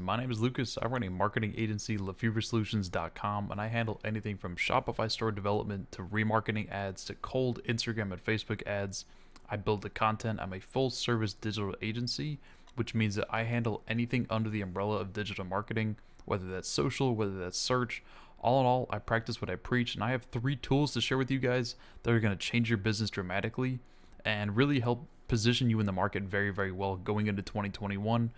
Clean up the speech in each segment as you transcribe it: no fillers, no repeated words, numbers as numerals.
My name is Lucas. I run a marketing agency, LeFeverSolutions.com, and I handle anything from Shopify store development to remarketing ads to cold Instagram and Facebook ads. I build the content. I'm a full service digital agency, which means that I handle anything under the umbrella of digital marketing, whether that's social, whether that's search. All in all, I practice what I preach, and I have 3 tools to share with you guys that are going to change your business dramatically and really help position you in the market very, very well going into 2021.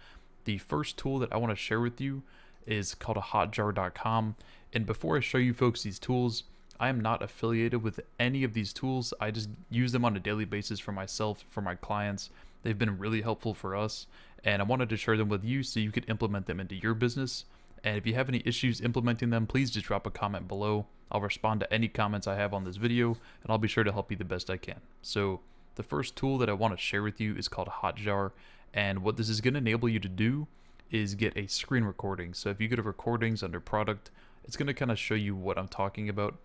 The first tool that I want to share with you is called Hotjar.com. And before I show you folks these tools, I am not affiliated with any of these tools. I just use them on a daily basis for myself, for my clients. They've been really helpful for us, and I wanted to share them with you so you could implement them into your business. And if you have any issues implementing them, please just drop a comment below. I'll respond to any comments I have on this video, and I'll be sure to help you the best I can. So the first tool that I want to share with you is called Hotjar. And what this is going to enable you to do is get a screen recording. So if you go to recordings under product, it's going to kind of show you what I'm talking about.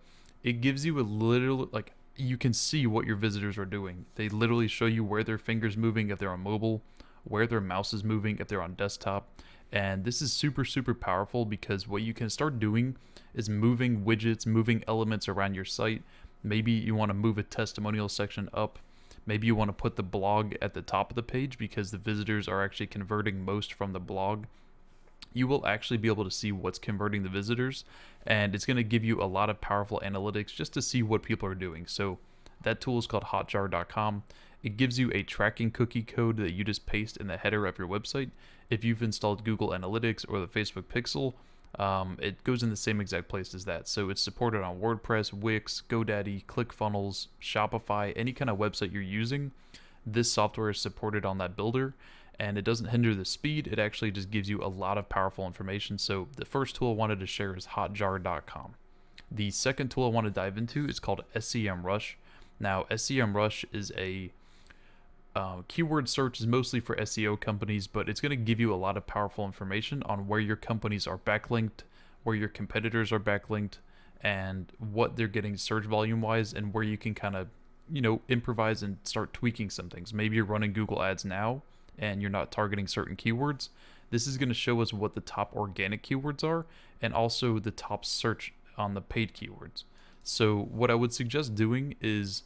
It gives you a little, like, you can see what your visitors are doing. They literally show you where their fingers moving if they're on mobile, where their mouse is moving if they're on desktop. And this is super, super powerful because what you can start doing is moving widgets, moving elements around your site. Maybe you want to move a testimonial section up. Maybe you want to put the blog at the top of the page because the visitors are actually converting most from the blog. You will actually be able to see what's converting the visitors, and it's going to give you a lot of powerful analytics just to see what people are doing. So that tool is called Hotjar.com. It gives you a tracking cookie code that you just paste in the header of your website. If you've installed Google Analytics or the Facebook Pixel, it goes in the same exact place as that. So it's supported on WordPress, Wix, GoDaddy, ClickFunnels, Shopify, any kind of website you're using. This software is supported on that builder, and it doesn't hinder the speed. It actually just gives you a lot of powerful information. So the first tool I wanted to share is Hotjar.com. The second tool I want to dive into is called Scm Rush. Now, Scm Rush is a keyword search is mostly for SEO companies, but it's going to give you a lot of powerful information on where your companies are backlinked, where your competitors are backlinked, and what they're getting search volume wise, and where you can kind of, improvise and start tweaking some things. Maybe you're running Google ads now and you're not targeting certain keywords. This is going to show us what the top organic keywords are and also the top search on the paid keywords. So what I would suggest doing is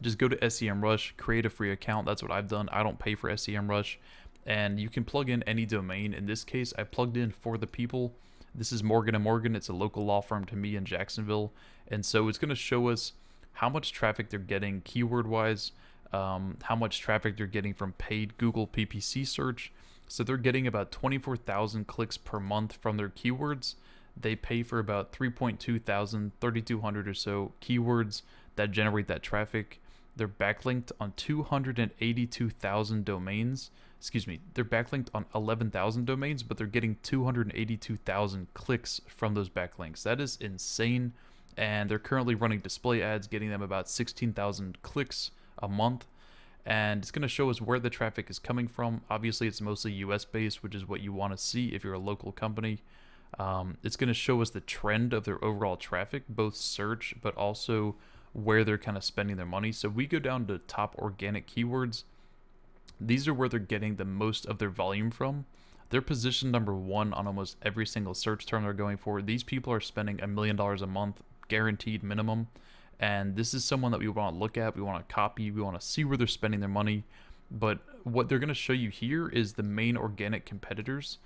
just go to Scm Rush, create a free account. That's what I've done. I don't pay for Scm Rush, and you can plug in any domain. In this case, I plugged in For the People. This is Morgan & Morgan. It's a local law firm to me in Jacksonville, and so it's going to show us how much traffic they're getting keyword-wise, how much traffic they're getting from paid Google PPC search. So they're getting about 24,000 clicks per month from their keywords. They pay for about 3.2 thousand, 3,200 or so keywords that generate that traffic. They're backlinked on 282,000 domains. They're backlinked on 11,000 domains, but they're getting 282,000 clicks from those backlinks. That is insane. And they're currently running display ads, getting them about 16,000 clicks a month. And it's going to show us where the traffic is coming from. Obviously, it's mostly US based, which is what you want to see if you're a local company. It's going to show us the trend of their overall traffic, both search, but also where they're kind of spending their money. So we go down to top organic keywords. These are where they're getting the most of their volume from. They're positioned number one on almost every single search term they're going for. These people are spending $1 million a month, guaranteed minimum. And this is someone that we want to look at, we want to copy, we want to see where they're spending their money. But what they're going to show you here is the main organic competitors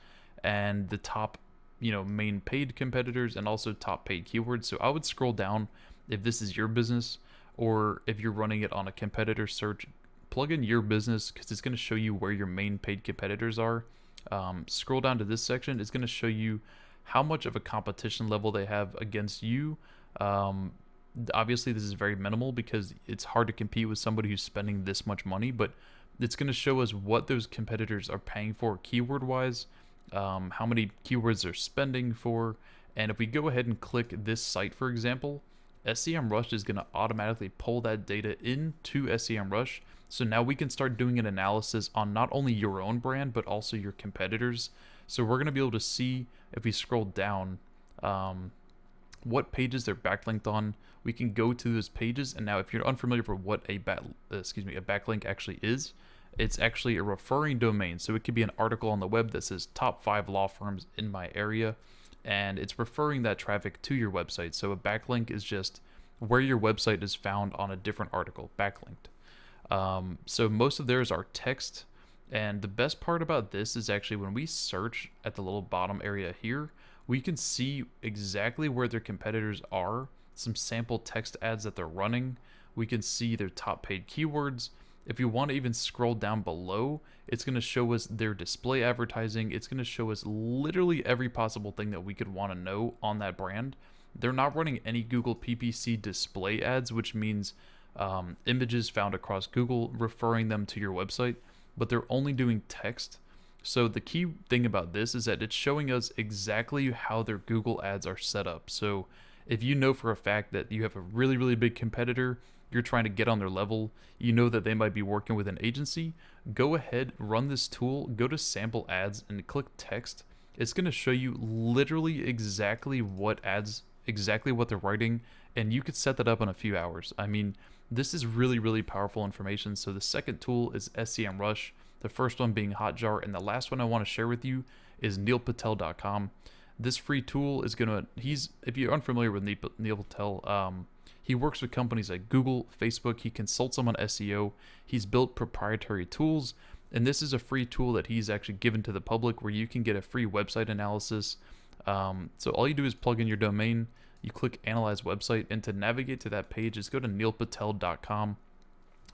and the top, main paid competitors and also top paid keywords. So I would scroll down if this is your business, or if you're running it on a competitor search, plug in your business because it's going to show you where your main paid competitors are. Scroll down to this section. It's going to show you how much of a competition level they have against you. Obviously, this is very minimal because it's hard to compete with somebody who's spending this much money, but it's going to show us what those competitors are paying for keyword wise, how many keywords they're spending for. And if we go ahead and click this site, for example, Scm Rush is going to automatically pull that data into Scm Rush. So now we can start doing an analysis on not only your own brand, but also your competitors. So we're going to be able to see, if we scroll down, what pages they're backlinked on. We can go to those pages, and now if you're unfamiliar with what a backlink actually is, It's actually a referring domain. So it could be an article on the web that says top 5 law firms in my area, and it's referring that traffic to your website. So a backlink is just where your website is found on a different article, backlinked. So most of theirs are text. And the best part about this is actually when we search at the little bottom area here, we can see exactly where their competitors are, some sample text ads that they're running. We can see their top paid keywords. If you want to even scroll down below, it's going to show us their display advertising. It's going to show us literally every possible thing that we could want to know on that brand. They're not running any Google PPC display ads, which means images found across Google referring them to your website, but they're only doing text. So the key thing about this is that it's showing us exactly how their Google ads are set up. So if you know for a fact that you have a really, really big competitor, you're trying to get on their level, you know that they might be working with an agency, go ahead, run this tool, go to sample ads and click text. It's going to show you literally exactly what ads, exactly what they're writing, and you could set that up in a few hours. I mean, this is really, really powerful information. So the second tool is Scm Rush, the first one being Hotjar, and the last one I want to share with you is Neilpatel.com. This free tool is gonna, if you're unfamiliar with Neilpatel, he works with companies like Google, Facebook. He consults them on SEO. He's built proprietary tools, and this is a free tool that he's actually given to the public where you can get a free website analysis. So all you do is plug in your domain, you click Analyze Website, and to navigate to that page, just go to Neilpatel.com.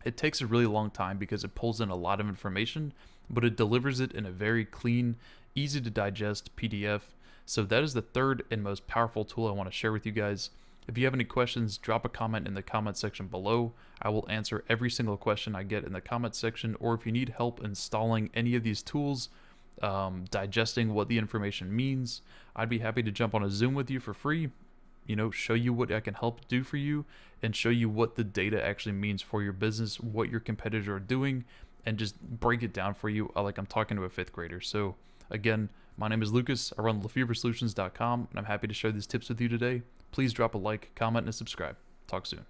It takes a really long time because it pulls in a lot of information, but it delivers it in a very clean, easy to digest PDF. So that is the third and most powerful tool I want to share with you guys. If you have any questions, drop a comment in the comment section below. I will answer every single question I get in the comment section, or if you need help installing any of these tools, digesting what the information means, I'd be happy to jump on a Zoom with you for free, show you what I can help do for you and show you what the data actually means for your business, what your competitors are doing, and just break it down for you like I'm talking to a fifth grader. So again, my name is Lucas. I run LeFeverSolutions.com, and I'm happy to share these tips with you today. Please drop a like, comment, and subscribe. Talk soon.